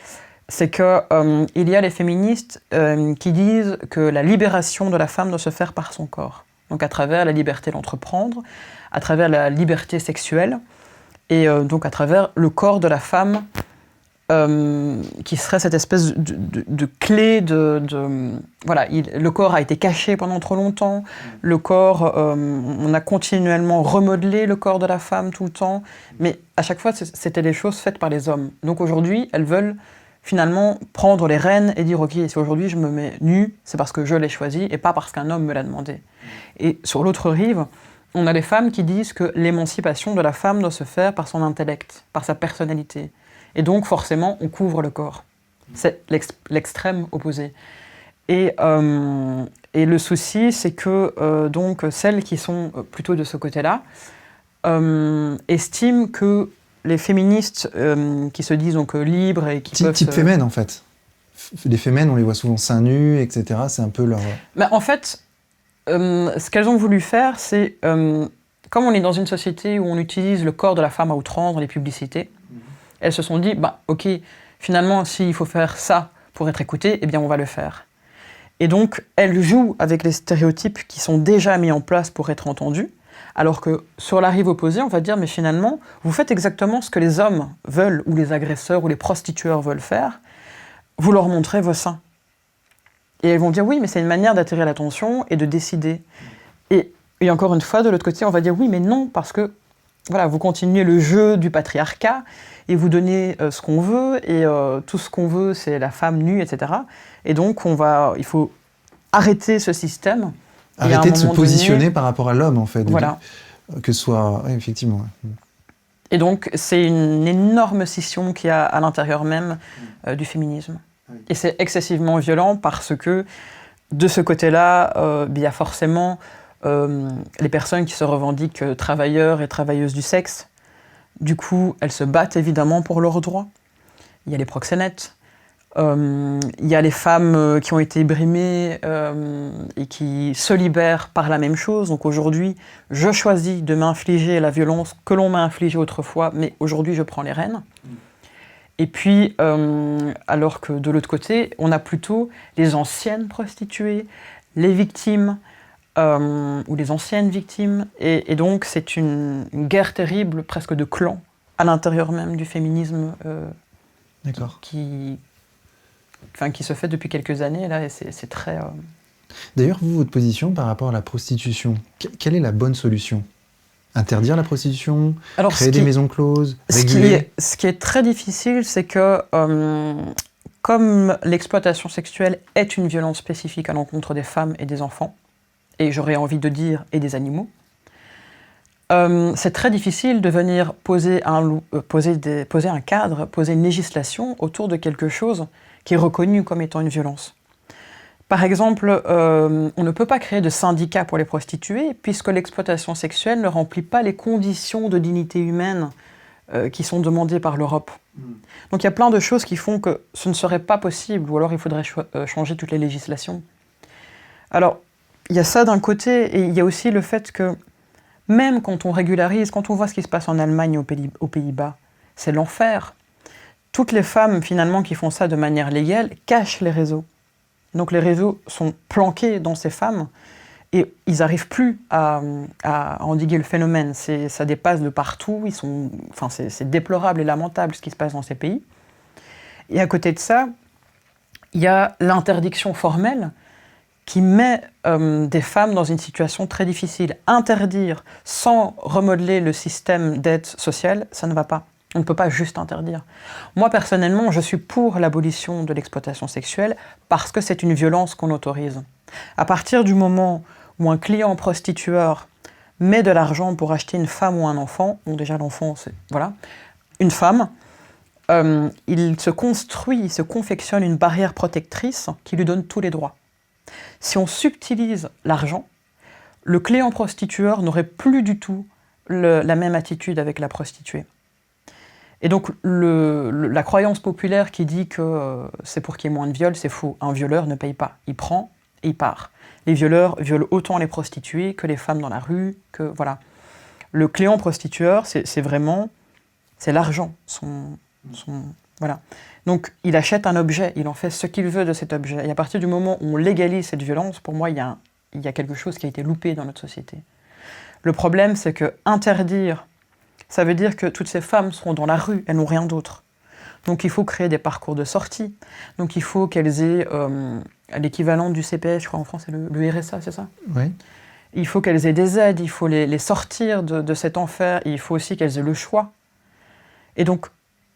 Speaker 2: C'est qu'il y a les féministes qui disent que la libération de la femme doit se faire par son corps. Donc à travers la liberté d'entreprendre, à travers la liberté sexuelle, et donc à travers le corps de la femme, qui serait cette espèce de clé voilà, le corps a été caché pendant trop longtemps, le corps, on a continuellement remodelé le corps de la femme tout le temps, mais à chaque fois c'était des choses faites par les hommes. Donc aujourd'hui, elles veulent finalement prendre les rênes et dire « Ok, si aujourd'hui je me mets nue, c'est parce que je l'ai choisi et pas parce qu'un homme me l'a demandé. » Et sur l'autre rive, on a des femmes qui disent que l'émancipation de la femme doit se faire par son intellect, par sa personnalité. Et donc forcément, on couvre le corps. C'est l'extrême opposé. Et le souci, c'est que donc, celles qui sont plutôt de ce côté-là estiment que les féministes qui se disent donc libres et qui peuvent...
Speaker 1: Type fémène, en fait. Les fémènes, on les voit souvent seins nus, etc. C'est un peu leur...
Speaker 2: Mais en fait, ce qu'elles ont voulu faire, c'est... comme on est dans une société où on utilise le corps de la femme à outrance dans les publicités, elles se sont dit, bah, ok, finalement, s'il faut faire ça pour être écoutée, eh bien, on va le faire. Et donc, elles jouent avec les stéréotypes qui sont déjà mis en place pour être entendus, alors que sur la rive opposée, on va dire, mais finalement, vous faites exactement ce que les hommes veulent, ou les agresseurs, ou les prostitueurs veulent faire, vous leur montrez vos seins. Et elles vont dire, oui, mais c'est une manière d'attirer l'attention et de décider. Et encore une fois, de l'autre côté, on va dire, oui, mais non, parce que, voilà, vous continuez le jeu du patriarcat, et vous donnez ce qu'on veut, et tout ce qu'on veut, c'est la femme nue, etc. Et donc, il faut arrêter ce système.
Speaker 1: Arrêter de se positionner par rapport à l'homme, en fait.
Speaker 2: Voilà.
Speaker 1: Que ce soit... Oui, effectivement.
Speaker 2: Et donc, c'est une énorme scission qu'il y a à l'intérieur même du féminisme. Oui. Et c'est excessivement violent parce que, de ce côté-là, il y a forcément les personnes qui se revendiquent travailleurs et travailleuses du sexe. Du coup, elles se battent évidemment pour leurs droits. Il y a les proxénètes. Il y a les femmes qui ont été brimées et qui se libèrent par la même chose. Donc aujourd'hui, je choisis de m'infliger la violence que l'on m'a infligée autrefois, mais aujourd'hui, je prends les rênes. Et puis, alors que de l'autre côté, on a plutôt les anciennes prostituées, les victimes, ou les anciennes victimes. Et donc, c'est une guerre terrible, presque de clan, à l'intérieur même du féminisme qui se fait depuis quelques années, là, et c'est très...
Speaker 1: D'ailleurs, vous, votre position par rapport à la prostitution, quelle est la bonne solution ? Interdire la prostitution ? Alors, créer des maisons closes ? Réguler ?
Speaker 2: Ce qui est très difficile, c'est que, comme l'exploitation sexuelle est une violence spécifique à l'encontre des femmes et des enfants, et j'aurais envie de dire, et des animaux, c'est très difficile de venir poser un cadre, poser une législation autour de quelque chose qui est reconnu comme étant une violence. Par exemple, on ne peut pas créer de syndicat pour les prostituées puisque l'exploitation sexuelle ne remplit pas les conditions de dignité humaine qui sont demandées par l'Europe. Donc il y a plein de choses qui font que ce ne serait pas possible, ou alors il faudrait changer toutes les législations. Alors, il y a ça d'un côté, et il y a aussi le fait que même quand on régularise, quand on voit ce qui se passe en Allemagne et aux Pays-Bas, c'est l'enfer. Toutes les femmes, finalement, qui font ça de manière légale, cachent les réseaux. Donc les réseaux sont planqués dans ces femmes, et ils n'arrivent plus à endiguer le phénomène. Ça dépasse de partout, c'est déplorable et lamentable ce qui se passe dans ces pays. Et à côté de ça, il y a l'interdiction formelle qui met des femmes dans une situation très difficile. Interdire sans remodeler le système d'aide sociale, ça ne va pas. On ne peut pas juste interdire. Moi, personnellement, je suis pour l'abolition de l'exploitation sexuelle parce que c'est une violence qu'on autorise. À partir du moment où un client prostitueur met de l'argent pour acheter une femme ou un enfant, bon déjà l'enfant, c'est voilà, une femme, il se construit, il se confectionne une barrière protectrice qui lui donne tous les droits. Si on subtilise l'argent, le client prostitueur n'aurait plus du tout la même attitude avec la prostituée. Et donc la croyance populaire qui dit que c'est pour qu'il y ait moins de viols, c'est faux. Un violeur ne paye pas, il prend et il part. Les violeurs violent autant les prostituées que les femmes dans la rue, que voilà. Le client prostitueur, c'est vraiment, c'est l'argent, voilà. Donc il achète un objet, il en fait ce qu'il veut de cet objet. Et à partir du moment où on légalise cette violence, pour moi, il y a quelque chose qui a été loupé dans notre société. Le problème, c'est que interdire, ça veut dire que toutes ces femmes seront dans la rue, elles n'ont rien d'autre. Donc il faut créer des parcours de sortie. Donc il faut qu'elles aient l'équivalent du CPS, je crois en France, c'est le RSA, c'est ça ?
Speaker 1: Oui.
Speaker 2: Il faut qu'elles aient des aides, il faut les sortir de cet enfer, et il faut aussi qu'elles aient le choix. Et donc,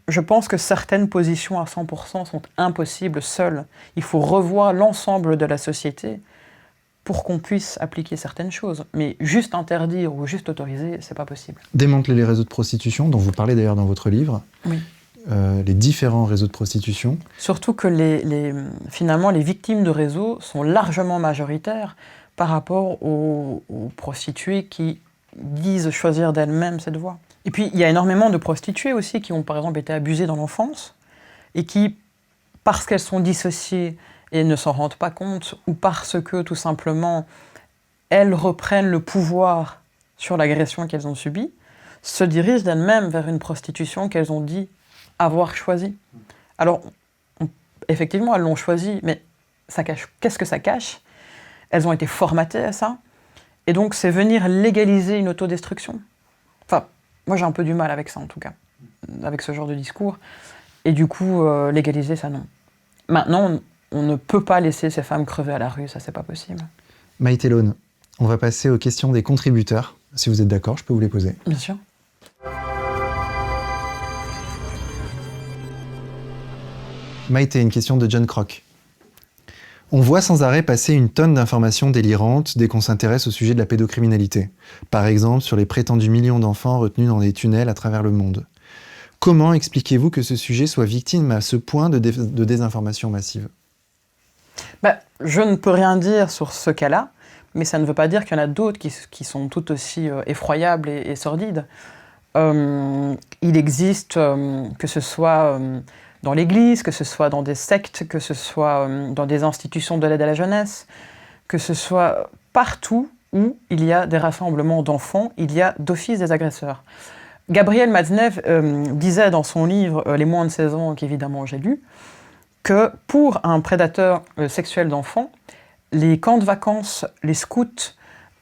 Speaker 2: je pense que certaines positions à 100% sont impossibles seules. Il faut revoir l'ensemble de la société pour qu'on puisse appliquer certaines choses. Mais juste interdire ou juste autoriser, c'est pas possible.
Speaker 1: Démanteler les réseaux de prostitution, dont vous parlez d'ailleurs dans votre livre.
Speaker 2: Oui.
Speaker 1: Les différents réseaux de prostitution.
Speaker 2: Surtout que finalement, les victimes de réseaux sont largement majoritaires par rapport aux prostituées qui disent choisir d'elles-mêmes cette voie. Et puis, il y a énormément de prostituées aussi qui ont, par exemple, été abusées dans l'enfance et qui, parce qu'elles sont dissociées et ne s'en rendent pas compte, ou parce que, tout simplement, elles reprennent le pouvoir sur l'agression qu'elles ont subie, se dirigent d'elles-mêmes vers une prostitution qu'elles ont dit avoir choisie. Alors, effectivement, elles l'ont choisie, mais ça cache. Qu'est-ce que ça cache ? Elles ont été formatées à ça, et donc c'est venir légaliser une autodestruction. Enfin, moi j'ai un peu du mal avec ça en tout cas, avec ce genre de discours, et du coup, légaliser ça non. Maintenant, on ne peut pas laisser ces femmes crever à la rue, ça c'est pas possible.
Speaker 1: Maïté Lone, on va passer aux questions des contributeurs. Si vous êtes d'accord, je peux vous les poser.
Speaker 2: Bien sûr.
Speaker 1: Maïté, une question de John Croc. On voit sans arrêt passer une tonne d'informations délirantes dès qu'on s'intéresse au sujet de la pédocriminalité. Par exemple, sur les prétendus millions d'enfants retenus dans des tunnels à travers le monde. Comment expliquez-vous que ce sujet soit victime à ce point de désinformation massive ?
Speaker 2: Je ne peux rien dire sur ce cas-là, mais ça ne veut pas dire qu'il y en a d'autres qui sont tout aussi effroyables et sordides. Il existe, que ce soit dans l'Église, que ce soit dans des sectes, que ce soit dans des institutions de l'aide à la jeunesse, que ce soit partout où il y a des rassemblements d'enfants, il y a d'office des agresseurs. Gabriel Matzneff disait dans son livre « Les moins de 16 ans », qu'évidemment j'ai lu, que pour un prédateur sexuel d'enfants, les camps de vacances, les scouts,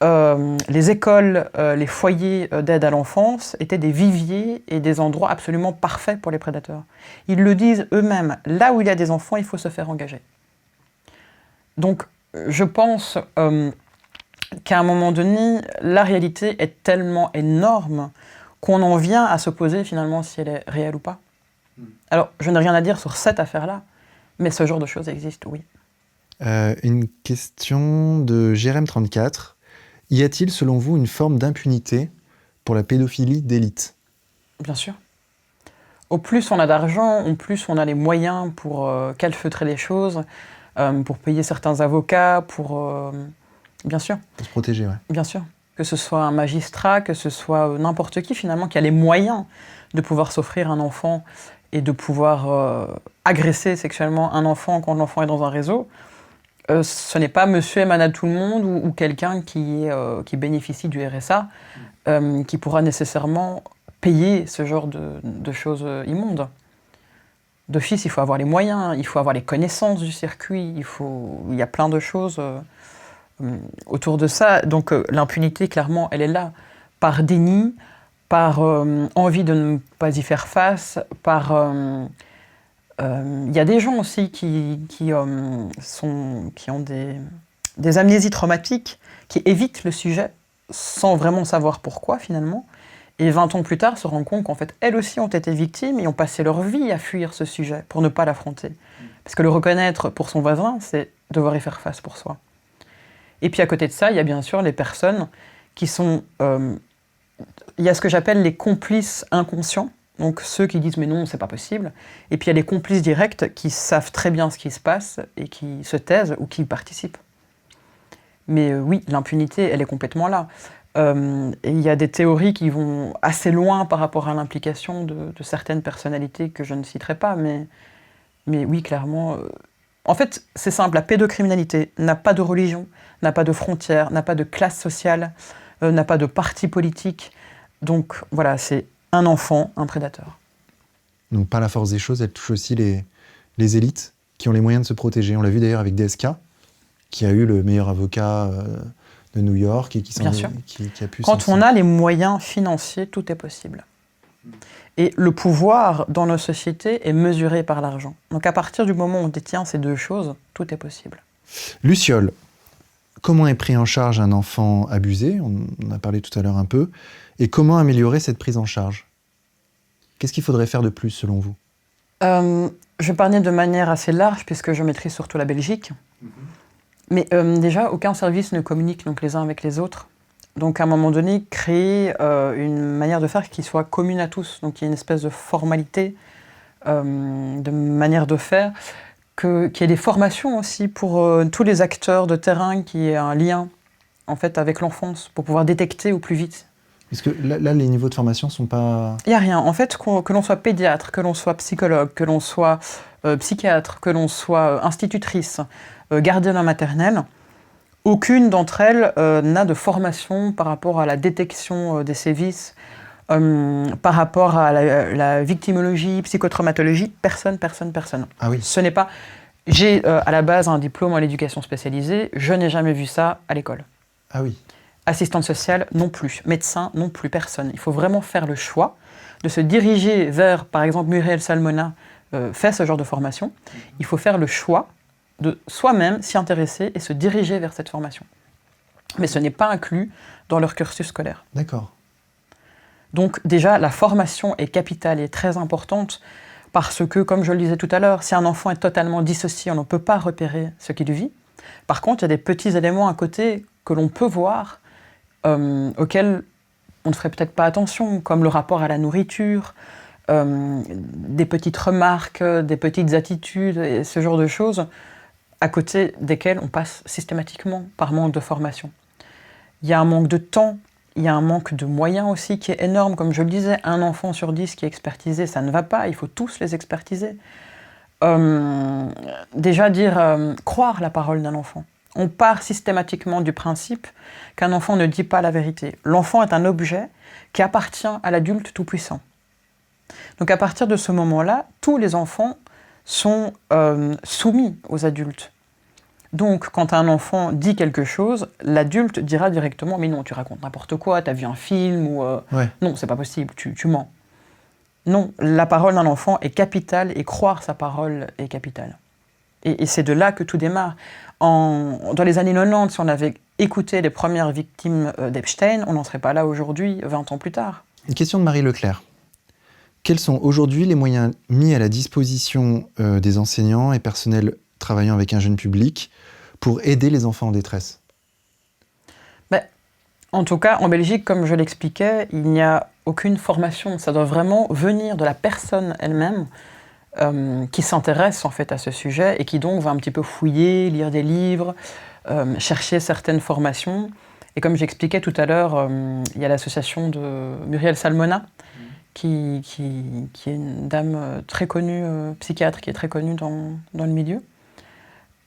Speaker 2: les écoles, les foyers d'aide à l'enfance étaient des viviers et des endroits absolument parfaits pour les prédateurs. Ils le disent eux-mêmes, là où il y a des enfants, il faut se faire engager. Donc, je pense qu'à un moment donné, la réalité est tellement énorme qu'on en vient à se poser finalement si elle est réelle ou pas. Alors, je n'ai rien à dire sur cette affaire-là, mais ce genre de choses existe, oui.
Speaker 1: Une question de Jérém34. Y a-t-il, selon vous, une forme d'impunité pour la pédophilie d'élite ?
Speaker 2: Bien sûr. Au plus on a d'argent, au plus on a les moyens pour calfeutrer les choses. pour payer certains avocats, bien sûr.
Speaker 1: Pour se protéger, ouais.
Speaker 2: Bien sûr. Que ce soit un magistrat, que ce soit n'importe qui, finalement, qui a les moyens de pouvoir s'offrir un enfant et de pouvoir agresser sexuellement un enfant quand l'enfant est dans un réseau. Ce n'est pas monsieur et madame tout le monde ou quelqu'un qui bénéficie du RSA qui pourra nécessairement payer ce genre de choses immondes. D'office, il faut avoir les moyens, il faut avoir les connaissances du circuit, il y a plein de choses autour de ça. Donc l'impunité, clairement, elle est là. Par déni, par envie de ne pas y faire face, par... Il y a des gens aussi qui ont des amnésies traumatiques, qui évitent le sujet sans vraiment savoir pourquoi, finalement. Et 20 ans plus tard, se rendent compte qu'en fait, elles aussi ont été victimes et ont passé leur vie à fuir ce sujet pour ne pas l'affronter. Parce que le reconnaître pour son voisin, c'est devoir y faire face pour soi. Et puis à côté de ça, il y a bien sûr les personnes qui sont... il y a ce que j'appelle les complices inconscients, donc ceux qui disent « mais non, c'est pas possible ». Et puis il y a les complices directs qui savent très bien ce qui se passe et qui se taisent ou qui y participent. Mais oui, l'impunité, elle est complètement là. Et il y a des théories qui vont assez loin par rapport à l'implication de certaines personnalités que je ne citerai pas, mais oui, clairement... En fait, c'est simple, la pédocriminalité n'a pas de religion, n'a pas de frontières, n'a pas de classe sociale, n'a pas de parti politique. Donc voilà, c'est un enfant, un prédateur.
Speaker 1: Donc par la force des choses, elle touche aussi les élites qui ont les moyens de se protéger. On l'a vu d'ailleurs avec DSK, qui a eu le meilleur avocat de New York et qui a pu...
Speaker 2: Quand on a les moyens financiers, tout est possible. Et le pouvoir dans nos sociétés est mesuré par l'argent. Donc à partir du moment où on détient ces deux choses, tout est possible.
Speaker 1: Luciole, comment est pris en charge un enfant abusé? On en a parlé tout à l'heure un peu. Et comment améliorer cette prise en charge? Qu'est-ce qu'il faudrait faire de plus selon vous?
Speaker 2: Je vais parler de manière assez large puisque je maîtrise surtout la Belgique. Mais déjà, aucun service ne communique donc les uns avec les autres. Donc à un moment donné, créer une manière de faire qui soit commune à tous. Donc il y a une espèce de formalité, de manière de faire, qu'il y ait des formations aussi pour tous les acteurs de terrain, qui aient un lien en fait, avec l'enfance, pour pouvoir détecter au plus vite.
Speaker 1: Parce que là, les niveaux de formation ne sont pas...
Speaker 2: Il n'y a rien. En fait, que l'on soit pédiatre, que l'on soit psychologue, que l'on soit psychiatre, que l'on soit institutrice, gardienne maternelle, aucune d'entre elles n'a de formation par rapport à la détection des sévices, par rapport à la victimologie, psychotraumatologie. Personne.
Speaker 1: Ah oui.
Speaker 2: Ce n'est pas... J'ai à la base un diplôme en éducation spécialisée, je n'ai jamais vu ça à l'école.
Speaker 1: Ah oui.
Speaker 2: Assistante sociale non plus, médecin non plus, personne. Il faut vraiment faire le choix de se diriger vers, par exemple, Muriel Salmona fait ce genre de formation. Il faut faire le choix de soi-même s'y intéresser et se diriger vers cette formation. Mais ce n'est pas inclus dans leur cursus scolaire.
Speaker 1: D'accord.
Speaker 2: Donc déjà, la formation est capitale et très importante parce que, comme je le disais tout à l'heure, si un enfant est totalement dissocié, on ne peut pas repérer ce qu'il vit. Par contre, il y a des petits éléments à côté que l'on peut voir, auxquels on ne ferait peut-être pas attention, comme le rapport à la nourriture, des petites remarques, des petites attitudes, et ce genre de choses, à côté desquelles on passe systématiquement par manque de formation. Il y a un manque de temps, il y a un manque de moyens aussi qui est énorme. Comme je le disais, un enfant sur 10 qui est expertisé, ça ne va pas, il faut tous les expertiser. Déjà croire la parole d'un enfant. On part systématiquement du principe qu'un enfant ne dit pas la vérité. L'enfant est un objet qui appartient à l'adulte tout-puissant. Donc à partir de ce moment-là, tous les enfants sont soumis aux adultes. Donc quand un enfant dit quelque chose, l'adulte dira directement « mais non, tu racontes n'importe quoi, t'as vu un film » ou
Speaker 1: ouais.
Speaker 2: « non, c'est pas possible, tu mens ». Non, la parole d'un enfant est capitale et croire sa parole est capitale. Et c'est de là que tout démarre. Dans les années 90, si on avait écouté les premières victimes d'Epstein, on n'en serait pas là aujourd'hui, 20 ans plus tard.
Speaker 1: Une question de Marie Leclerc. Quels sont aujourd'hui les moyens mis à la disposition des enseignants et personnels travaillant avec un jeune public pour aider les enfants en détresse?
Speaker 2: En tout cas, en Belgique, comme je l'expliquais, il n'y a aucune formation. Ça doit vraiment venir de la personne elle-même. qui s'intéresse en fait à ce sujet et qui donc va un petit peu fouiller, lire des livres, chercher certaines formations. Et comme j'expliquais tout à l'heure, il y a l'association de Muriel Salmona, qui est une dame très connue, psychiatre, qui est très connue dans le milieu.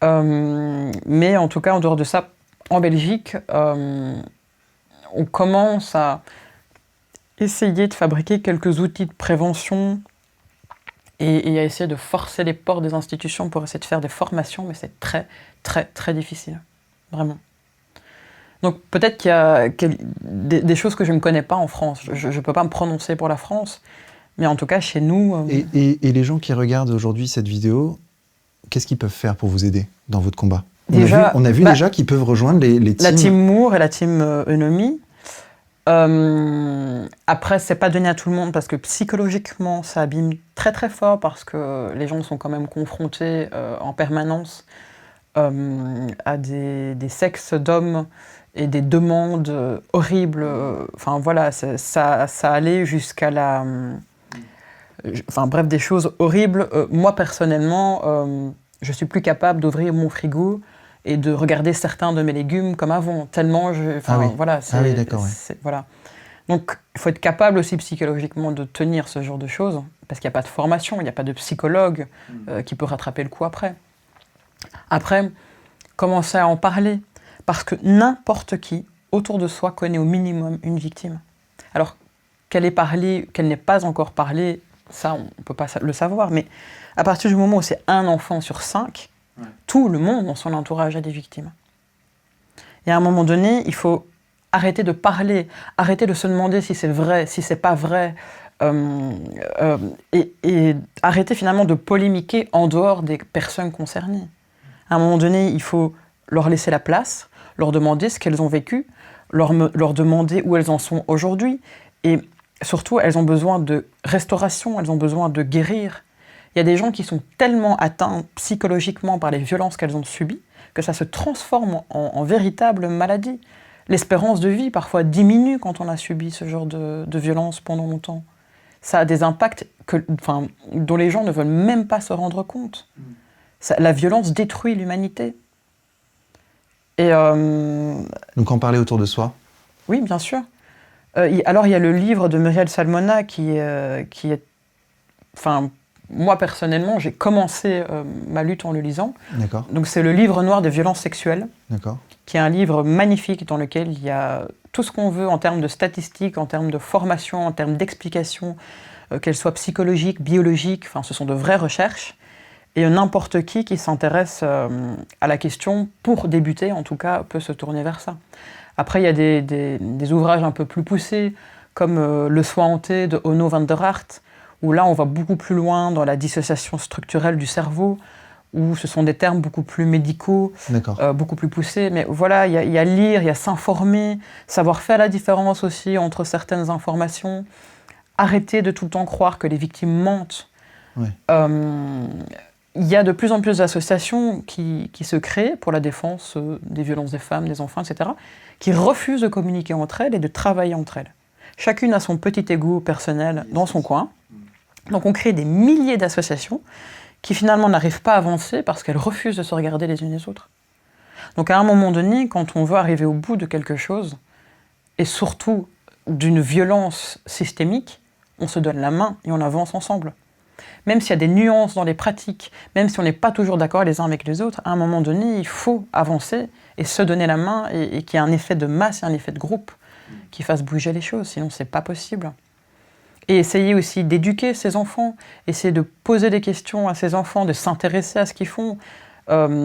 Speaker 2: Mais en tout cas, en dehors de ça, en Belgique, on commence à essayer de fabriquer quelques outils de prévention et à essayer de forcer les portes des institutions pour essayer de faire des formations, mais c'est très, très, très difficile. Vraiment. Donc peut-être qu'il y a des choses que je ne connais pas en France. Je ne peux pas me prononcer pour la France, mais en tout cas, chez nous...
Speaker 1: Et les gens qui regardent aujourd'hui cette vidéo, qu'est-ce qu'ils peuvent faire pour vous aider dans votre combat? On a vu déjà qu'ils peuvent rejoindre les teams...
Speaker 2: La team Moore et la team Eunomie. Après, c'est pas donné à tout le monde parce que psychologiquement, ça abîme très très fort parce que les gens sont quand même confrontés en permanence à des sexes d'hommes et des demandes horribles. Enfin voilà, ça allait jusqu'à la... Enfin bref, des choses horribles. Moi personnellement, je suis plus capable d'ouvrir mon frigo et de regarder certains de mes légumes comme avant, tellement je... Enfin,
Speaker 1: oui.
Speaker 2: voilà,
Speaker 1: oui, d'accord.
Speaker 2: Voilà. Donc, il faut être capable aussi psychologiquement de tenir ce genre de choses, parce qu'il n'y a pas de formation, il n'y a pas de psychologue qui peut rattraper le coup après. Après, commencer à en parler, parce que n'importe qui, autour de soi, connaît au minimum une victime. Alors, qu'elle ait parlé, qu'elle n'ait pas encore parlé, ça, on ne peut pas le savoir, mais à partir du moment où c'est un enfant sur 5, tout le monde dans son entourage a des victimes. Et à un moment donné, il faut arrêter de parler, arrêter de se demander si c'est vrai, si c'est pas vrai, et arrêter finalement de polémiquer en dehors des personnes concernées. À un moment donné, il faut leur laisser la place, leur demander ce qu'elles ont vécu, leur demander où elles en sont aujourd'hui, et surtout, elles ont besoin de restauration, elles ont besoin de guérir. Il y a des gens qui sont tellement atteints psychologiquement par les violences qu'elles ont subies que ça se transforme en véritable maladie. L'espérance de vie, parfois, diminue quand on a subi ce genre de violence pendant longtemps. Ça a des impacts dont les gens ne veulent même pas se rendre compte. La violence détruit l'humanité. Et
Speaker 1: donc en parler autour de soi?
Speaker 2: Oui, bien sûr. Alors, il y a le livre de Muriel Salmona qui est... Enfin, moi, personnellement, j'ai commencé ma lutte en le lisant.
Speaker 1: D'accord.
Speaker 2: Donc, c'est le livre noir des violences sexuelles.
Speaker 1: D'accord.
Speaker 2: Qui est un livre magnifique dans lequel il y a tout ce qu'on veut en termes de statistiques, en termes de formation, en termes d'explications, qu'elles soient psychologiques, biologiques, enfin, ce sont de vraies recherches. Et n'importe qui s'intéresse à la question, pour débuter en tout cas, peut se tourner vers ça. Après, il y a des ouvrages un peu plus poussés, comme Le Soi hanté de Onno van der Hart, où là, on va beaucoup plus loin dans la dissociation structurelle du cerveau, où ce sont des termes beaucoup plus médicaux, beaucoup plus poussés. Mais voilà, il y a lire, il y a s'informer, savoir faire la différence aussi entre certaines informations, arrêter de tout le temps croire que les victimes mentent.
Speaker 1: Ouais.
Speaker 2: Il y a de plus en plus d'associations qui se créent pour la défense des violences des femmes, des enfants, etc., qui refusent de communiquer entre elles et de travailler entre elles. Chacune a son petit égo personnel dans son coin. Donc on crée des milliers d'associations qui finalement n'arrivent pas à avancer parce qu'elles refusent de se regarder les unes les autres. Donc à un moment donné, quand on veut arriver au bout de quelque chose, et surtout d'une violence systémique, on se donne la main et on avance ensemble. Même s'il y a des nuances dans les pratiques, même si on n'est pas toujours d'accord les uns avec les autres, à un moment donné, il faut avancer et se donner la main et qu'il y ait un effet de masse et un effet de groupe qui fasse bouger les choses, sinon c'est pas possible. Et essayer aussi d'éduquer ses enfants, essayer de poser des questions à ses enfants, de s'intéresser à ce qu'ils font.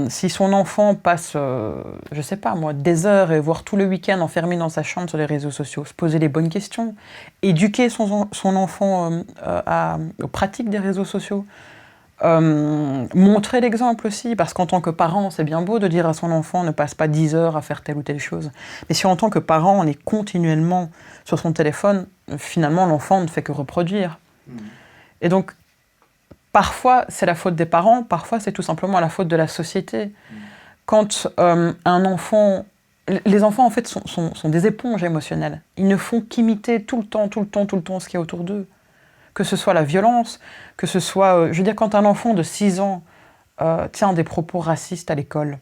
Speaker 2: Si son enfant passe, je sais pas moi, des heures et voire tout le week-end enfermé dans sa chambre sur les réseaux sociaux, se poser les bonnes questions, éduquer son enfant aux pratiques des réseaux sociaux, montrer l'exemple aussi, parce qu'en tant que parent, c'est bien beau de dire à son enfant ne passe pas 10 heures à faire telle ou telle chose. Mais si en tant que parent, on est continuellement sur son téléphone, finalement l'enfant ne fait que reproduire. Et donc, parfois, c'est la faute des parents, parfois, c'est tout simplement la faute de la société. Quand un enfant... Les enfants, en fait, sont des éponges émotionnelles. Ils ne font qu'imiter tout le temps ce qu'il y a autour d'eux. que ce soit la violence, que ce soit... je veux dire, quand un enfant de 6 ans tient des propos racistes à l'école,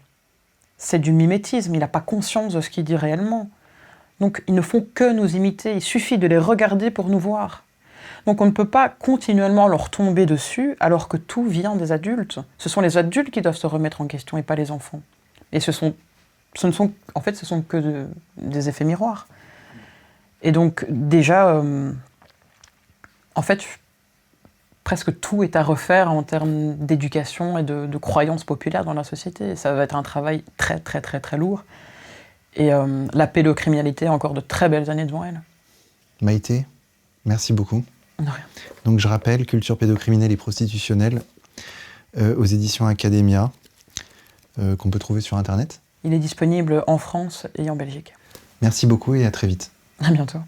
Speaker 2: c'est du mimétisme, il n'a pas conscience de ce qu'il dit réellement. Donc ils ne font que nous imiter, il suffit de les regarder pour nous voir. Donc on ne peut pas continuellement leur tomber dessus alors que tout vient des adultes. Ce sont les adultes qui doivent se remettre en question et pas les enfants. Et ce sont que des effets miroirs. Et donc déjà, en fait, presque tout est à refaire en termes d'éducation et de croyances populaires dans la société. Et ça va être un travail très très très très lourd. Et la pédocriminalité a encore de très belles années devant elle.
Speaker 1: Maïté, merci beaucoup.
Speaker 2: De rien.
Speaker 1: Donc je rappelle, Culture pédocriminelle et prostitutionnelle aux éditions Academia, qu'on peut trouver sur Internet.
Speaker 2: Il est disponible en France et en Belgique.
Speaker 1: Merci beaucoup et à très vite.
Speaker 2: À bientôt.